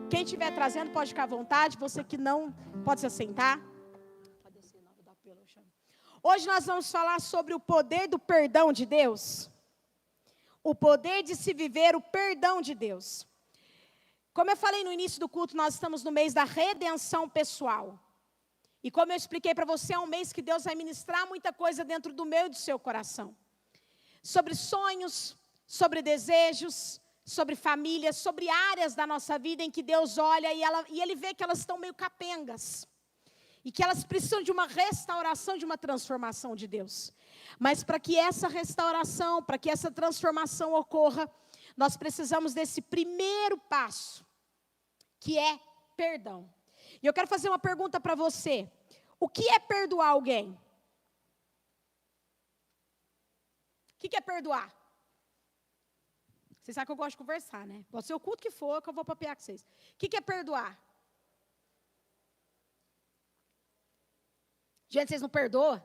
Quem estiver trazendo pode ficar à vontade. Você que não, pode se assentar. Hoje nós vamos falar sobre o poder do perdão de Deus. O poder de se viver o perdão de Deus. Como eu falei no início do culto, nós estamos no mês da redenção pessoal. E como eu expliquei para você, é um mês que Deus vai ministrar muita coisa dentro do meu e do seu coração. Sobre sonhos, sobre desejos, sobre famílias, sobre áreas da nossa vida em que Deus olha e Ele vê que elas estão meio capengas. E que elas precisam de uma restauração, de uma transformação de Deus. Mas para que essa restauração, para que essa transformação ocorra, nós precisamos desse primeiro passo, que é perdão. E eu quero fazer uma pergunta para você. O que é perdoar alguém? O que é perdoar? Vocês sabem que eu gosto de conversar, né? Pode ser o culto que for, que eu vou papear com vocês. O que é perdoar? Gente, vocês não perdoam?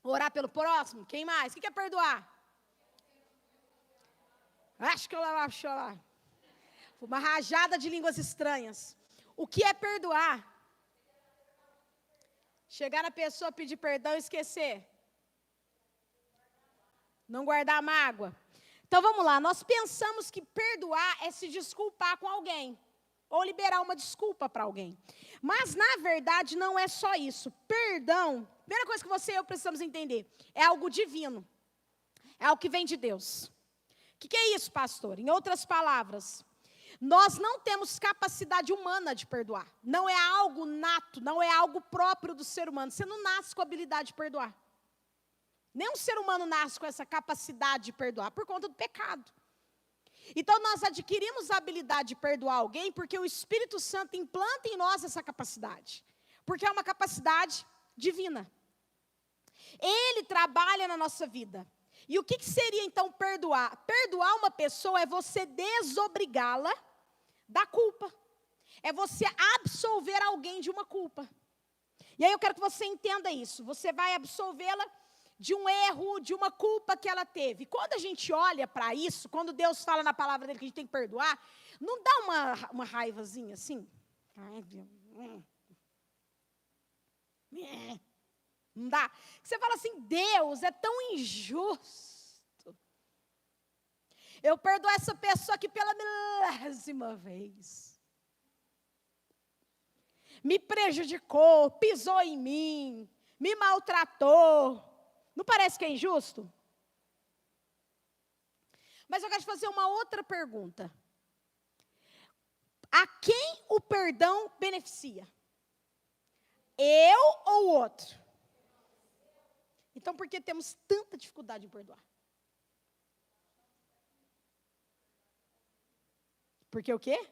Orar pelo próximo? Quem mais? O que é perdoar? Acho que eu acho lá. Uma rajada de línguas estranhas. O que é perdoar? Chegar na pessoa, pedir perdão e esquecer. Não guardar mágoa. Então vamos lá, nós pensamos que perdoar é se desculpar com alguém. Ou liberar uma desculpa para alguém. Mas, na verdade, não é só isso. Perdão, primeira coisa que você e eu precisamos entender, é algo divino. É algo que vem de Deus. O que é isso, pastor? Em outras palavras, nós não temos capacidade humana de perdoar. Não é algo nato, não é algo próprio do ser humano. Você não nasce com a habilidade de perdoar. Nenhum ser humano nasce com essa capacidade de perdoar, por conta do pecado. Então, nós adquirimos a habilidade de perdoar alguém porque o Espírito Santo implanta em nós essa capacidade. Porque é uma capacidade divina. Ele trabalha na nossa vida. E o que seria, então, perdoar? Perdoar uma pessoa é você desobrigá-la da culpa. É você absolver alguém de uma culpa. E aí eu quero que você entenda isso. Você vai absolvê-la de um erro, de uma culpa que ela teve. Quando a gente olha para isso, quando Deus fala na palavra dele que a gente tem que perdoar, não dá uma raivazinha assim? Não dá? Você fala assim, Deus é tão injusto. Eu perdoo essa pessoa aqui pela milésima vez. Me prejudicou, pisou em mim, me maltratou. Não parece que é injusto? Mas eu quero te fazer uma outra pergunta. A quem o perdão beneficia? Eu ou o outro? Então, por que temos tanta dificuldade em perdoar? Porque o quê?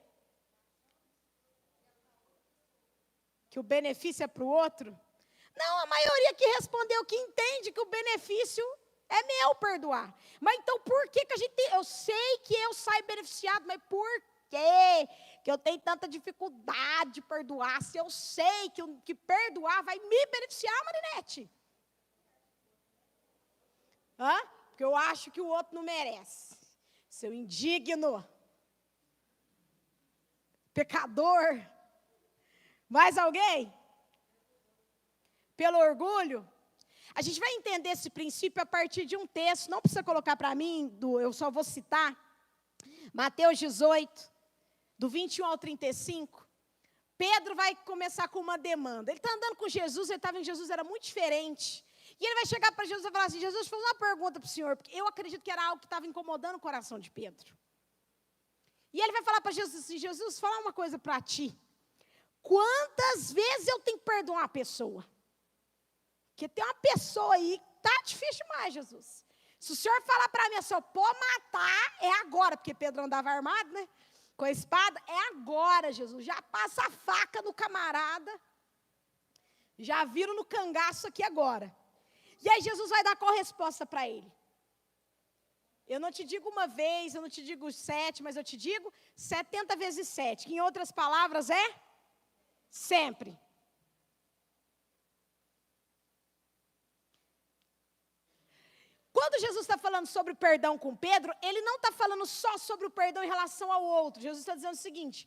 Que o benefício é para o outro? Não, a maioria que respondeu que entende que o benefício é meu perdoar. Mas então por que a gente eu sei que eu saio beneficiado, mas por quê que eu tenho tanta dificuldade de perdoar? Se eu sei que perdoar vai me beneficiar, Marinete? Porque eu acho que o outro não merece. Seu indigno, pecador. Mais alguém? Pelo orgulho? A gente vai entender esse princípio a partir de um texto, não precisa colocar para mim, eu só vou citar, Mateus 18, do 21 ao 35, Pedro vai começar com uma demanda, ele está andando com Jesus, ele estava em Jesus, era muito diferente, e ele vai chegar para Jesus e falar assim, Jesus, vou fazer uma pergunta para o senhor, porque eu acredito que era algo que estava incomodando o coração de Pedro, e ele vai falar para Jesus assim, Jesus, falar uma coisa para ti, quantas vezes eu tenho que perdoar uma pessoa? Porque tem uma pessoa aí que está difícil demais, Jesus. Se o senhor falar para mim, se eu pode matar, é agora. Porque Pedro andava armado, né? Com a espada, é agora, Jesus. Já passa a faca no camarada. Já viram no cangaço aqui agora. E aí Jesus vai dar qual resposta para ele? Eu não te digo uma vez, eu não te digo 7, mas eu te digo 70 vezes 7. Que em outras palavras é sempre. quando Jesus está falando sobre perdão com Pedro, ele não está falando só sobre o perdão em relação ao outro. Jesus está dizendo o seguinte: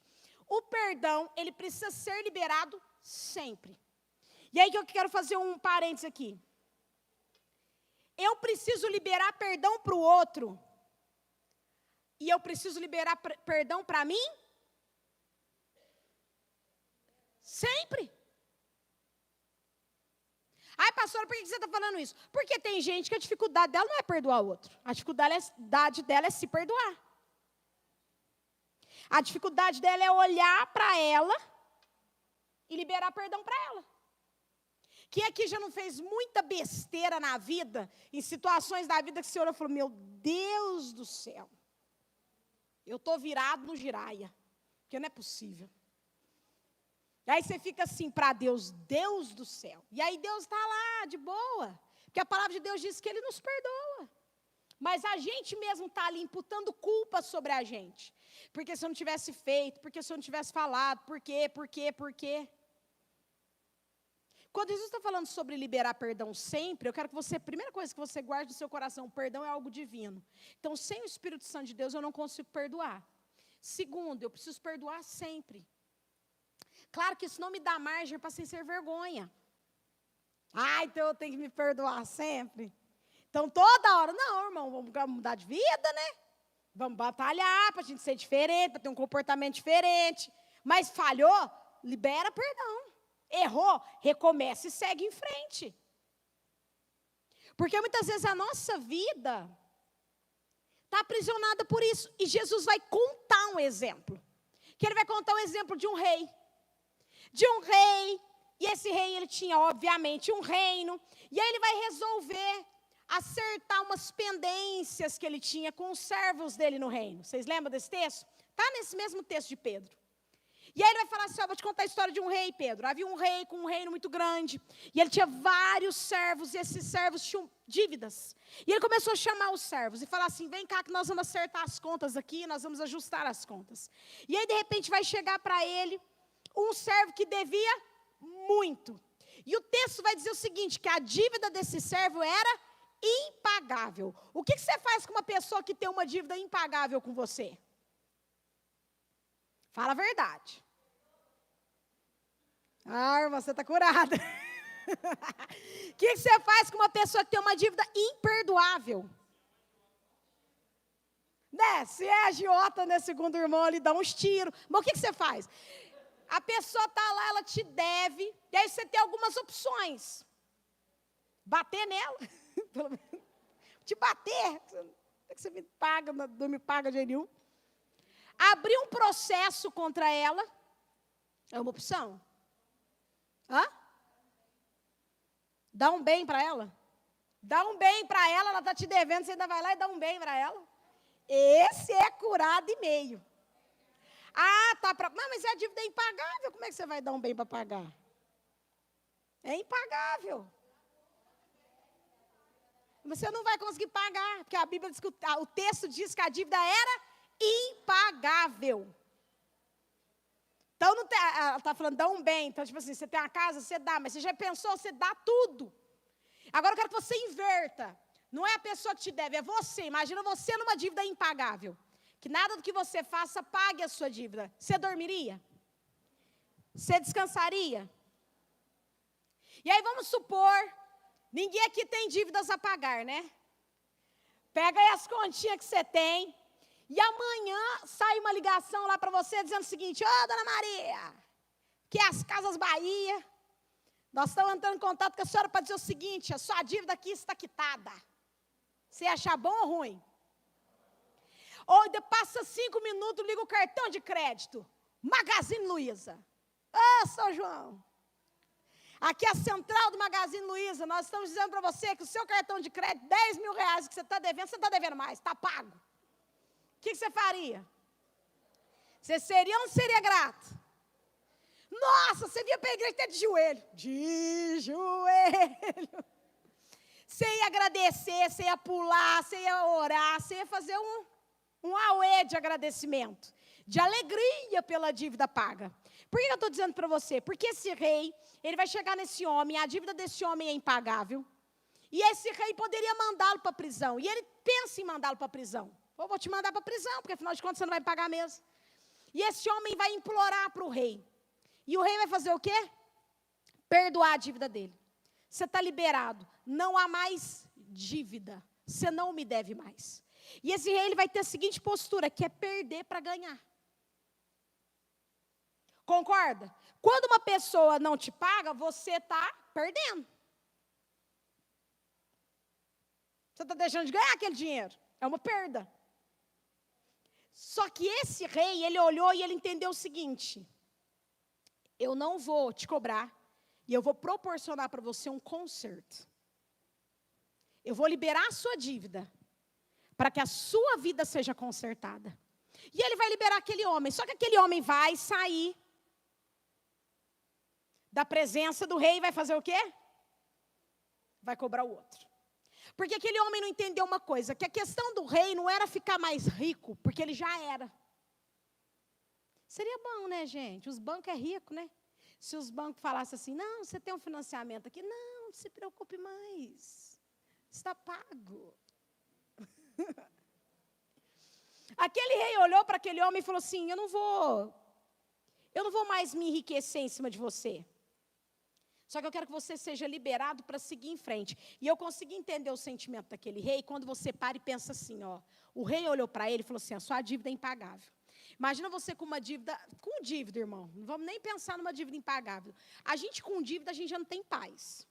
o perdão, ele precisa ser liberado sempre. E aí que eu quero fazer um parênteses aqui. Eu preciso liberar perdão para o outro. E eu preciso liberar perdão para mim? Sempre. Ai, pastora, por que você está falando isso? Porque tem gente que a dificuldade dela não é perdoar o outro. A dificuldade dela é se perdoar. A dificuldade dela é olhar para ela e liberar perdão para ela. Quem aqui já não fez muita besteira na vida, em situações da vida que o Senhor falou: meu Deus do céu, eu estou virado no giraia, porque não é possível. E aí você fica assim para Deus: Deus do céu. E aí Deus está lá, de boa. Porque a palavra de Deus diz que Ele nos perdoa. Mas a gente mesmo está ali imputando culpa sobre a gente. Porque se eu não tivesse feito, porque se eu não tivesse falado, por quê? Quando Jesus está falando sobre liberar perdão sempre, eu quero que você, a primeira coisa que você guarde no seu coração: perdão é algo divino. Então, sem o Espírito Santo de Deus, eu não consigo perdoar. Segundo, eu preciso perdoar sempre. Claro que isso não me dá margem para sem ser vergonha. Então eu tenho que me perdoar sempre. Então, toda hora, não, irmão, vamos mudar de vida, né? Vamos batalhar para a gente ser diferente, para ter um comportamento diferente. Mas falhou, libera perdão. Errou, recomeça e segue em frente. Porque muitas vezes a nossa vida está aprisionada por isso. E Jesus vai contar um exemplo. Que Ele vai contar um exemplo de um rei. E esse rei, ele tinha, obviamente, um reino. E aí ele vai resolver acertar umas pendências que ele tinha com os servos dele no reino. Vocês lembram desse texto? Está nesse mesmo texto de Pedro. E aí ele vai falar assim: vou te contar a história de um rei, Pedro. Havia um rei com um reino muito grande. E ele tinha vários servos, e esses servos tinham dívidas. E ele começou a chamar os servos e falar assim: vem cá que nós vamos acertar as contas aqui, nós vamos ajustar as contas. E aí de repente vai chegar para ele um servo que devia muito. E o texto vai dizer o seguinte: que a dívida desse servo era impagável. O que você faz com uma pessoa que tem uma dívida impagável com você? Fala a verdade. Irmã, você está curada. O que você faz com uma pessoa que tem uma dívida imperdoável? Né? Se é agiota, né, segundo o irmão, ele dá uns tiros. Mas o que você faz? A pessoa está lá, ela te deve, e aí você tem algumas opções. Bater nela. Te bater. Que você me paga, não me paga de nenhum. Abrir um processo contra ela é uma opção. Dá um bem para ela. Dá um bem para ela, ela está te devendo, você ainda vai lá e dá um bem para ela. Esse é curado e meio. Não, mas a dívida é impagável, como é que você vai dar um bem para pagar? É impagável. Você não vai conseguir pagar, porque a Bíblia diz que o texto diz que a dívida era impagável. Então, ela está falando, dá um bem. Então, tipo assim, você tem uma casa, você dá, mas você já pensou, você dá tudo. Agora eu quero que você inverta. Não é a pessoa que te deve, é você. Imagina você numa dívida impagável. Que nada do que você faça pague a sua dívida. Você dormiria? Você descansaria? E aí vamos supor, ninguém aqui tem dívidas a pagar, né? Pega aí as continhas que você tem. E amanhã sai uma ligação lá para você dizendo o seguinte: dona Maria, que é as Casas Bahia, nós estamos entrando em contato com a senhora para dizer o seguinte: a sua dívida aqui está quitada. Você achar bom ou ruim? Ou passa 5 minutos, liga o cartão de crédito. Magazine Luiza. São João. Aqui é a central do Magazine Luiza. Nós estamos dizendo para você que o seu cartão de crédito, 10 mil reais que você está devendo mais, está pago. O que você faria? Você seria ou não seria grato? Nossa, você vinha para a igreja até de joelho. De joelho. Você ia agradecer, você ia pular, você ia orar, você ia fazer um auê de agradecimento, de alegria pela dívida paga. Por que eu estou dizendo para você? Porque esse rei, ele vai chegar nesse homem, a dívida desse homem é impagável. E esse rei poderia mandá-lo para a prisão. E ele pensa em mandá-lo para a prisão. Eu vou te mandar para a prisão, porque afinal de contas você não vai pagar mesmo. E esse homem vai implorar para o rei. E o rei vai fazer o quê? Perdoar a dívida dele. Você está liberado. Não há mais dívida. Você não me deve mais. E esse rei ele vai ter a seguinte postura, que é perder para ganhar. Concorda? Quando uma pessoa não te paga, você está perdendo. Você está deixando de ganhar aquele dinheiro. É uma perda. Só que esse rei, ele olhou e ele entendeu o seguinte: eu não vou te cobrar e eu vou proporcionar para você um conserto. Eu vou liberar a sua dívida para que a sua vida seja consertada. E ele vai liberar aquele homem. Só que aquele homem vai sair da presença do rei e vai fazer o quê? Vai cobrar o outro. Porque aquele homem não entendeu uma coisa, que a questão do rei não era ficar mais rico, porque ele já era. Seria bom, né, gente? Os bancos é rico, né? Se os bancos falassem assim, não, você tem um financiamento aqui, não se preocupe mais, está pago. Aquele rei olhou para aquele homem e falou assim, eu não vou mais me enriquecer em cima de você. Só que eu quero que você seja liberado para seguir em frente. E eu consegui entender o sentimento daquele rei quando você para e pensa assim, ó. O rei olhou para ele e falou assim, a sua dívida é impagável. Imagina você com uma dívida, irmão. Não vamos nem pensar numa dívida impagável. A gente com dívida, a gente já não tem paz.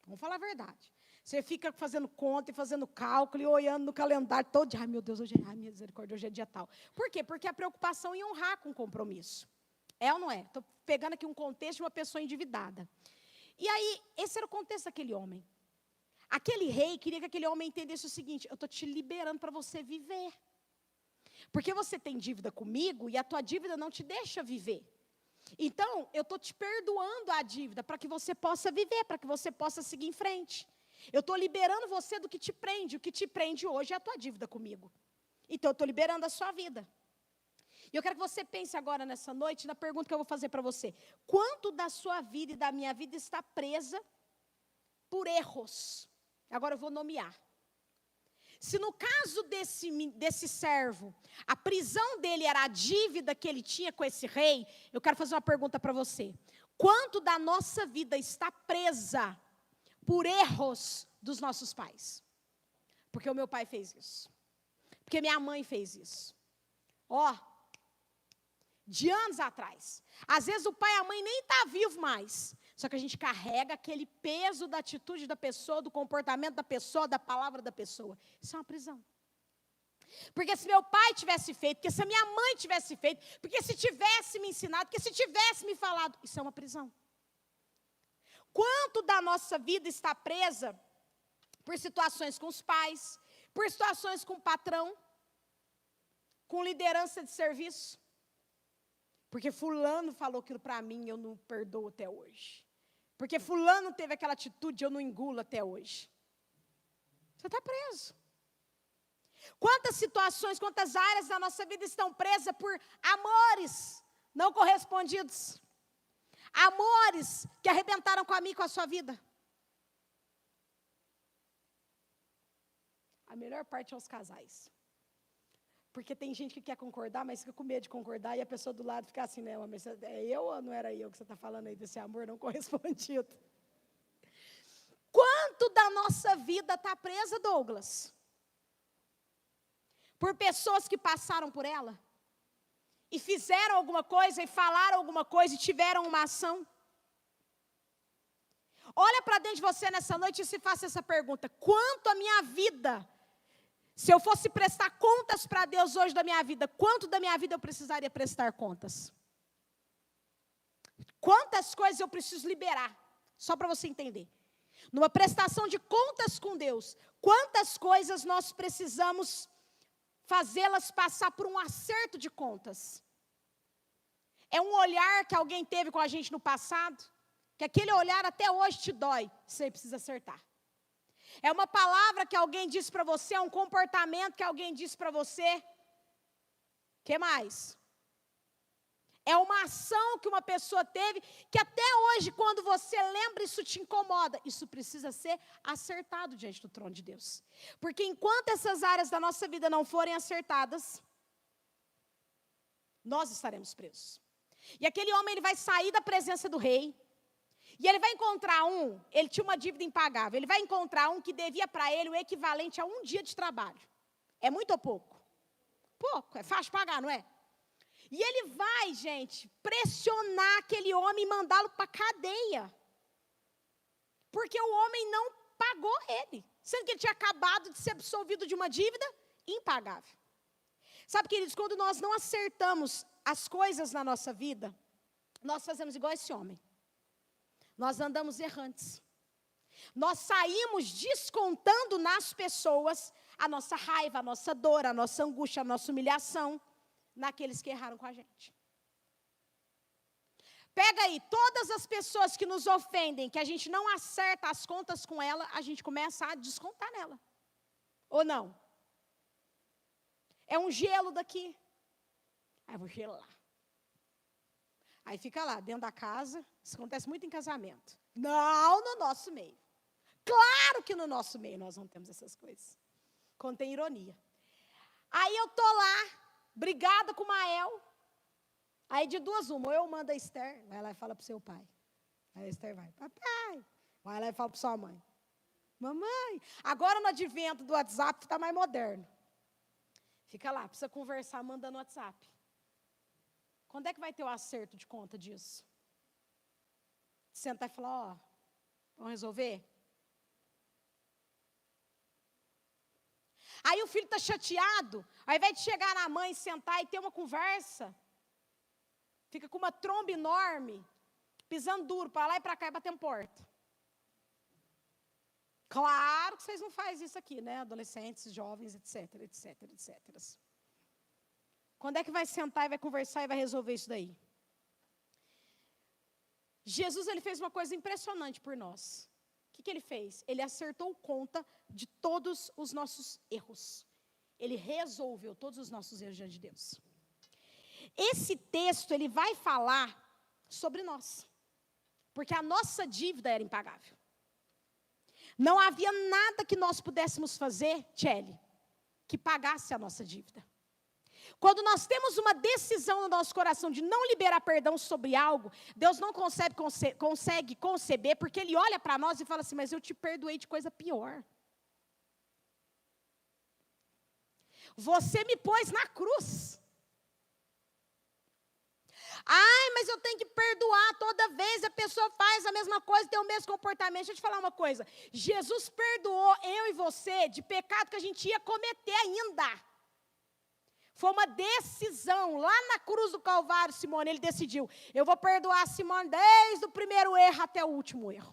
Vamos falar a verdade. Você fica fazendo conta e fazendo cálculo e olhando no calendário todo dia. Ai, meu Deus, hoje minha misericórdia, hoje é dia tal. Por quê? Porque a preocupação em honrar com o compromisso. É ou não é? Estou pegando aqui um contexto de uma pessoa endividada. E aí, esse era o contexto daquele homem. Aquele rei queria que aquele homem entendesse o seguinte, eu estou te liberando para você viver. Porque você tem dívida comigo e a tua dívida não te deixa viver. Então, eu estou te perdoando a dívida para que você possa viver, para que você possa seguir em frente. Eu estou liberando você do que te prende. O que te prende hoje é a tua dívida comigo. Então, eu estou liberando a sua vida. E eu quero que você pense agora nessa noite, na pergunta que eu vou fazer para você. Quanto da sua vida e da minha vida está presa por erros? Agora eu vou nomear. Se no caso desse servo, a prisão dele era a dívida que ele tinha com esse rei, eu quero fazer uma pergunta para você. Quanto da nossa vida está presa por erros dos nossos pais? Porque o meu pai fez isso. Porque minha mãe fez isso. De anos atrás. Às vezes o pai e a mãe nem estão vivos mais. Só que a gente carrega aquele peso da atitude da pessoa, do comportamento da pessoa, da palavra da pessoa. Isso é uma prisão. Porque se meu pai tivesse feito, porque se a minha mãe tivesse feito, porque se tivesse me ensinado, porque se tivesse me falado, isso é uma prisão. Quanto da nossa vida está presa por situações com os pais, por situações com o patrão, com liderança de serviço? Porque fulano falou aquilo para mim, eu não perdoo até hoje. Porque fulano teve aquela atitude, eu não engulo até hoje. Você está preso. Quantas situações, quantas áreas da nossa vida estão presas por amores não correspondidos? Amores que arrebentaram com a minha e com a sua vida. A melhor parte é os casais. Porque tem gente que quer concordar, mas fica com medo de concordar, e a pessoa do lado fica assim, né, mas é eu ou não era eu que você está falando aí desse amor não correspondido? Quanto da nossa vida está presa, Douglas? Por pessoas que passaram por ela? E fizeram alguma coisa, e falaram alguma coisa, e tiveram uma ação? Olha para dentro de você nessa noite e se faça essa pergunta. Quanto a minha vida... Se eu fosse prestar contas para Deus hoje da minha vida, quanto da minha vida eu precisaria prestar contas? Quantas coisas eu preciso liberar? Só para você entender. Numa prestação de contas com Deus, quantas coisas nós precisamos fazê-las passar por um acerto de contas? É um olhar que alguém teve com a gente no passado, que aquele olhar até hoje te dói, você precisa acertar. É uma palavra que alguém disse para você, é um comportamento que alguém disse para você. O que mais? É uma ação que uma pessoa teve, que até hoje, quando você lembra, isso te incomoda. Isso precisa ser acertado diante do trono de Deus. Porque enquanto essas áreas da nossa vida não forem acertadas, nós estaremos presos. E aquele homem, ele vai sair da presença do rei, e ele vai encontrar ele tinha uma dívida impagável, ele vai encontrar que devia para ele o equivalente a um dia de trabalho. É muito ou pouco? Pouco, é fácil pagar, não é? E ele vai, gente, pressionar aquele homem e mandá-lo para a cadeia. Porque o homem não pagou ele. Sendo que ele tinha acabado de ser absolvido de uma dívida impagável. Sabe, queridos, quando nós não acertamos as coisas na nossa vida, nós fazemos igual esse homem. Nós andamos errantes. Nós saímos descontando nas pessoas a nossa raiva, a nossa dor, a nossa angústia, a nossa humilhação, naqueles que erraram com a gente. Pega aí, todas as pessoas que nos ofendem, que a gente não acerta as contas com ela, a gente começa a descontar nela. Ou não? É um gelo daqui. Aí eu vou gelar. Aí fica lá, dentro da casa, isso acontece muito em casamento. Não no nosso meio. Claro que no nosso meio nós não temos essas coisas. Contém ironia. Aí eu tô lá, brigada com o Mael. Aí de duas uma, ou eu mando a Esther, vai lá e fala pro seu pai. Aí a Esther vai, papai. Vai lá e fala para sua mãe. Mamãe. Agora no advento do WhatsApp está mais moderno. Fica lá, precisa conversar mandando WhatsApp. Quando é que vai ter o acerto de conta disso? Sentar e falar, ó, vamos resolver? Aí o filho está chateado, ao invés de chegar na mãe, sentar e ter uma conversa, fica com uma tromba enorme, pisando duro para lá e para cá e batendo porta. Claro que vocês não fazem isso aqui, né? Adolescentes, jovens, etc, etc, etc. Quando é que vai sentar e vai conversar e vai resolver isso daí? Jesus, ele fez uma coisa impressionante por nós. O que ele fez? Ele acertou conta de todos os nossos erros. Ele resolveu todos os nossos erros diante de Deus. Esse texto, ele vai falar sobre nós. Porque a nossa dívida era impagável. Não havia nada que nós pudéssemos fazer, Tchelle, que pagasse a nossa dívida. Quando nós temos uma decisão no nosso coração de não liberar perdão sobre algo, Deus não consegue conceber, porque Ele olha para nós e fala assim, mas eu te perdoei de coisa pior. Você me pôs na cruz. Ai, mas eu tenho que perdoar toda vez, a pessoa faz a mesma coisa, tem o mesmo comportamento. Deixa eu te falar uma coisa, Jesus perdoou eu e você de pecado que a gente ia cometer ainda. Foi uma decisão, lá na cruz do Calvário, Simone, ele decidiu, eu vou perdoar a Simone desde o primeiro erro até o último erro.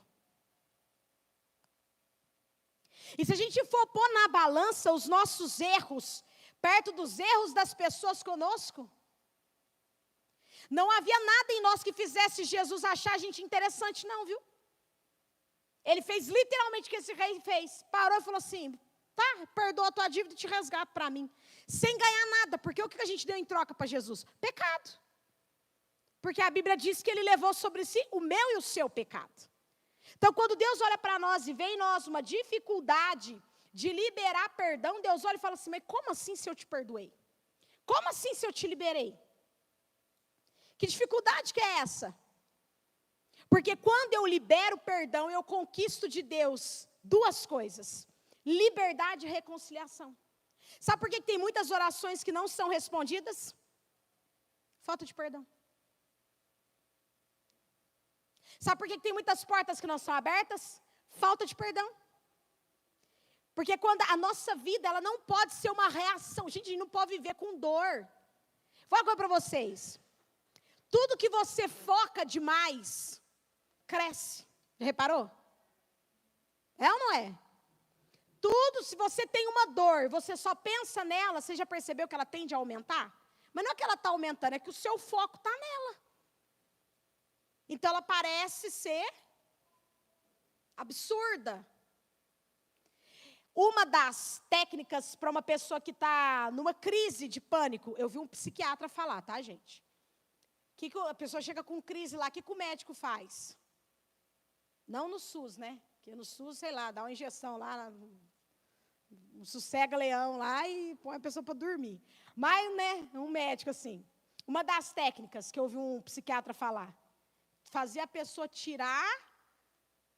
E se a gente for pôr na balança os nossos erros, perto dos erros das pessoas conosco, não havia nada em nós que fizesse Jesus achar a gente interessante, não, viu? Ele fez literalmente o que esse rei fez. Parou e falou assim, tá, perdoa a tua dívida e te resgato para mim. Sem ganhar nada, porque o que a gente deu em troca para Jesus? Pecado. Porque a Bíblia diz que Ele levou sobre si o meu e o seu pecado. Então, quando Deus olha para nós e vê em nós uma dificuldade de liberar perdão, Deus olha e fala assim, mas como assim se eu te perdoei? Como assim se eu te liberei? Que dificuldade que é essa? Porque quando eu libero perdão, eu conquisto de Deus duas coisas. Liberdade e reconciliação. Sabe por que tem muitas orações que não são respondidas? Falta de perdão. Sabe por que tem muitas portas que não são abertas? Falta de perdão. Porque quando a nossa vida, ela não pode ser uma reação. Gente, a gente não pode viver com dor. Vou falar uma coisa para vocês. Tudo que você foca demais, cresce. Já reparou? É ou não é? Tudo, se você tem uma dor, você só pensa nela, você já percebeu que ela tende a aumentar? Mas não é que ela está aumentando, é que o seu foco está nela. Então ela parece ser absurda. Uma das técnicas para uma pessoa que está numa crise de pânico, eu vi um psiquiatra falar, tá, gente? que a pessoa chega com crise lá, o que o médico faz? Não no SUS, né? Porque no SUS, sei lá, dá uma injeção lá, um sossega-leão lá e põe a pessoa para dormir. Mas, né, um médico assim, uma das técnicas que eu ouvi um psiquiatra falar, fazer a pessoa tirar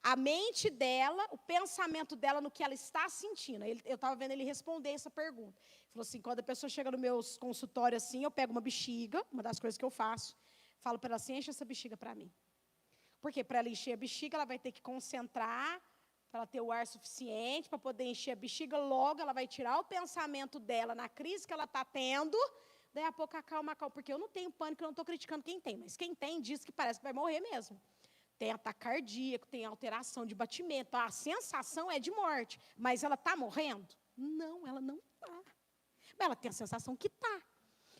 a mente dela, o pensamento dela no que ela está sentindo. Eu estava vendo ele responder essa pergunta. Ele falou assim, quando a pessoa chega no meu consultório assim, eu pego uma bexiga, uma das coisas que eu faço, falo para ela assim, enche essa bexiga para mim. Porque para ela encher a bexiga, ela vai ter que concentrar, para ela ter o ar suficiente, para poder encher a bexiga, logo ela vai tirar o pensamento dela na crise que ela está tendo, daí a pouco acalma, porque eu não tenho pânico, eu não estou criticando quem tem, mas quem tem diz que parece que vai morrer mesmo. Tem ataque cardíaco, tem alteração de batimento, a sensação é de morte, mas ela está morrendo? Não, ela não está. Mas ela tem a sensação que está.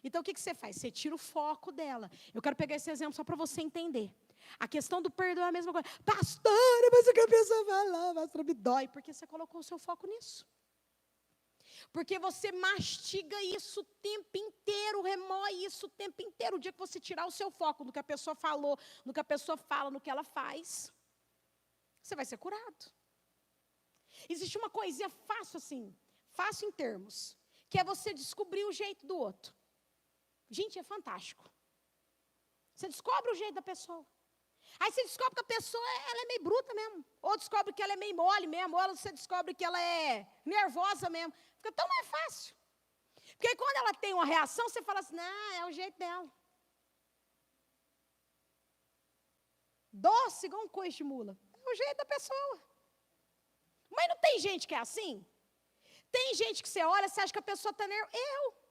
Então, o que você faz? Você tira o foco dela. Eu quero pegar esse exemplo só para você entender. A questão do perdão é a mesma coisa. Pastora, mas o que a pessoa vai lá, pastora, me dói. Porque você colocou o seu foco nisso. Porque você mastiga isso o tempo inteiro, remói isso o tempo inteiro. O dia que você tirar o seu foco no que a pessoa falou, no que a pessoa fala, no que ela faz, você vai ser curado. Existe uma coisinha fácil assim, fácil em termos, que é você descobrir o jeito do outro. Gente, é fantástico. Você descobre o jeito da pessoa. Aí você descobre que a pessoa ela é meio bruta mesmo. Ou descobre que ela é meio mole mesmo. Ou você descobre que ela é nervosa mesmo. Fica tão mais fácil. Porque aí quando ela tem uma reação, você fala assim, não, é o jeito dela. Doce igual um coice de mula. É o jeito da pessoa. Mas não tem gente que é assim? Tem gente que você olha, você acha que a pessoa está nervosa.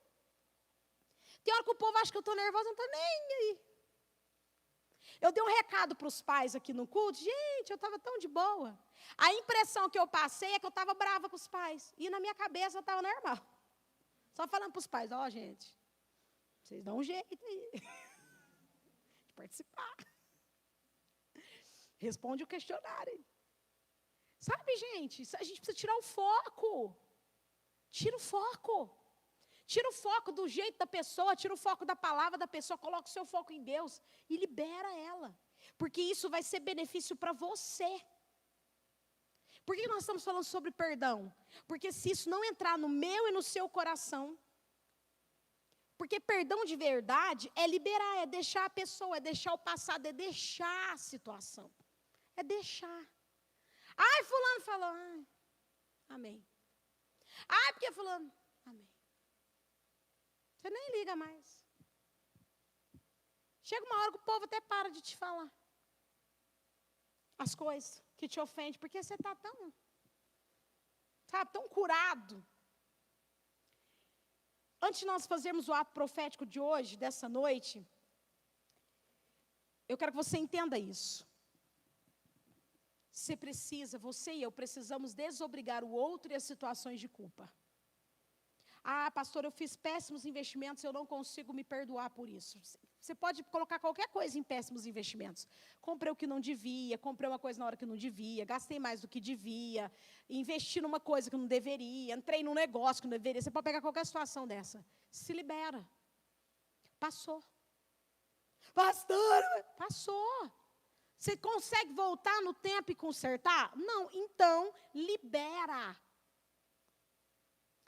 Tem hora que o povo acha que eu estou nervosa, não estou nem aí. Eu dei um recado para os pais aqui no culto. Gente, eu estava tão de boa. A impressão que eu passei é que eu estava brava com os pais. E na minha cabeça eu estava normal. Só falando para os pais, ó, gente, vocês dão um jeito aí de participar. Responde o questionário. Sabe, gente, a gente precisa tirar o foco. Tira o foco. Tira o foco do jeito da pessoa, tira o foco da palavra da pessoa, coloca o seu foco em Deus e libera ela. Porque isso vai ser benefício para você. Por que nós estamos falando sobre perdão? Porque se isso não entrar no meu e no seu coração, porque perdão de verdade é liberar, é deixar a pessoa, é deixar o passado, é deixar a situação. É deixar. Ai, fulano falou, ai, amém. Ai, porque fulano, amém. Você nem liga mais. Chega uma hora que o povo até para de te falar as coisas que te ofendem, porque você está tão, sabe, tão curado. Antes de nós fazermos o ato profético de hoje, dessa noite, eu quero que você entenda isso. Você precisa, você e eu precisamos desobrigar o outro e as situações de culpa. Ah, pastor, eu fiz péssimos investimentos, eu não consigo me perdoar por isso. Você pode colocar qualquer coisa em péssimos investimentos. Comprei o que não devia, comprei uma coisa na hora que não devia, gastei mais do que devia, investi numa coisa que não deveria, entrei num negócio que não deveria. Você pode pegar qualquer situação dessa. Se libera. Passou. Pastor, passou. Você consegue voltar no tempo e consertar? Não, então libera.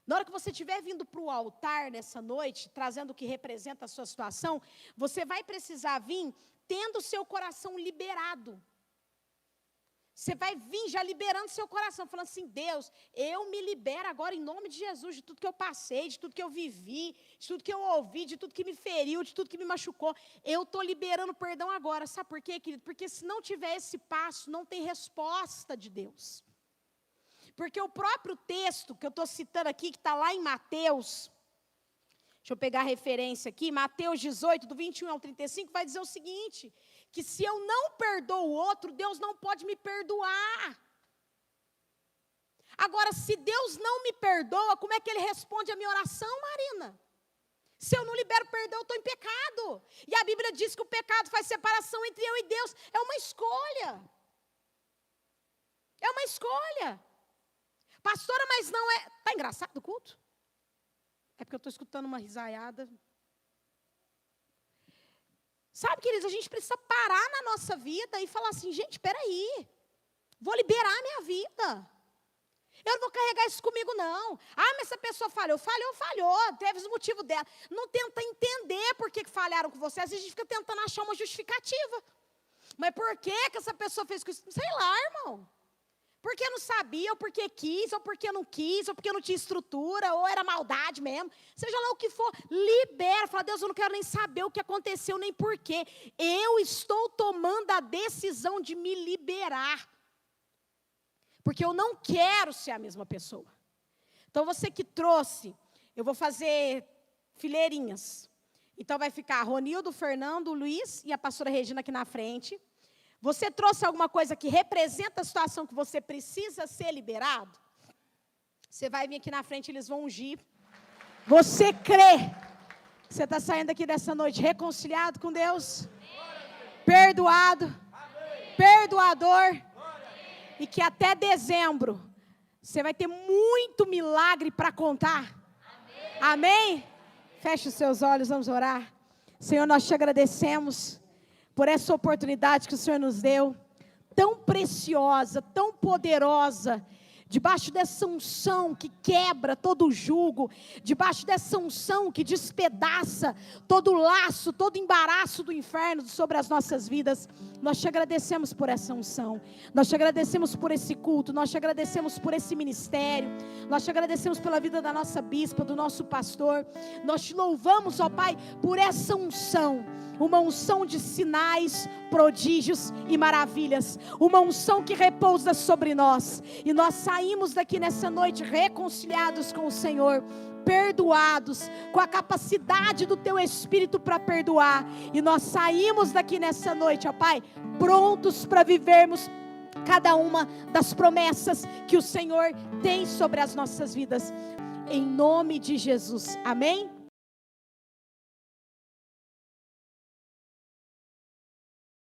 Na hora que você estiver vindo para o altar nessa noite, trazendo o que representa a sua situação, você vai precisar vir tendo o seu coração liberado. Você vai vir já liberando seu coração, falando assim, Deus, eu me libero agora em nome de Jesus, de tudo que eu passei, de tudo que eu vivi, de tudo que eu ouvi, de tudo que me feriu, de tudo que me machucou. Eu estou liberando perdão agora. Sabe por quê, querido? Porque se não tiver esse passo, não tem resposta de Deus. Porque o próprio texto que eu estou citando aqui, que está lá em Mateus, deixa eu pegar a referência aqui, Mateus 18, do 21 ao 35, vai dizer o seguinte, que se eu não perdoo o outro, Deus não pode me perdoar. Agora, se Deus não me perdoa, como é que Ele responde a minha oração, Marina? Se eu não libero perdão, eu estou em pecado. E a Bíblia diz que o pecado faz separação entre eu e Deus. É uma escolha. É uma escolha. Pastora, mas não é... Está engraçado o culto? É porque eu estou escutando uma risaiada. Sabe, queridos, a gente precisa parar na nossa vida e falar assim, gente, espera aí, vou liberar a minha vida. Eu não vou carregar isso comigo, não. Ah, mas essa pessoa falhou, teve os motivos dela. Não tenta entender por que falharam com você, às vezes a gente fica tentando achar uma justificativa. Mas por que essa pessoa fez isso? Sei lá, irmão. Porque não sabia, ou porque quis, ou porque não quis, ou porque não tinha estrutura, ou era maldade mesmo. Seja lá o que for, libera. Fala, Deus, eu não quero nem saber o que aconteceu, nem por quê. Eu estou tomando a decisão de me liberar. Porque eu não quero ser a mesma pessoa. Então, você que trouxe, eu vou fazer fileirinhas. Então, vai ficar Ronildo, Fernando, Luiz e a pastora Regina aqui na frente. Você trouxe alguma coisa que representa a situação que você precisa ser liberado? Você vai vir aqui na frente, eles vão ungir. Você crê que você está saindo aqui dessa noite reconciliado com Deus? Perdoado? Perdoador? E que até dezembro você vai ter muito milagre para contar. Amém? Feche os seus olhos, vamos orar. Senhor, nós te agradecemos por essa oportunidade que o Senhor nos deu, tão preciosa, tão poderosa, debaixo dessa unção que quebra todo o jugo, debaixo dessa unção que despedaça todo o laço, todo o embaraço do inferno sobre as nossas vidas. Nós te agradecemos por essa unção, nós te agradecemos por esse culto, nós te agradecemos por esse ministério, nós te agradecemos pela vida da nossa bispa, do nosso pastor. Nós te louvamos, ó Pai, por essa unção, uma unção de sinais, prodígios e maravilhas, uma unção que repousa sobre nós, e nós saímos daqui nessa noite reconciliados com o Senhor, perdoados, com a capacidade do Teu Espírito para perdoar, e nós saímos daqui nessa noite, ó Pai, prontos para vivermos cada uma das promessas que o Senhor tem sobre as nossas vidas, em nome de Jesus, amém?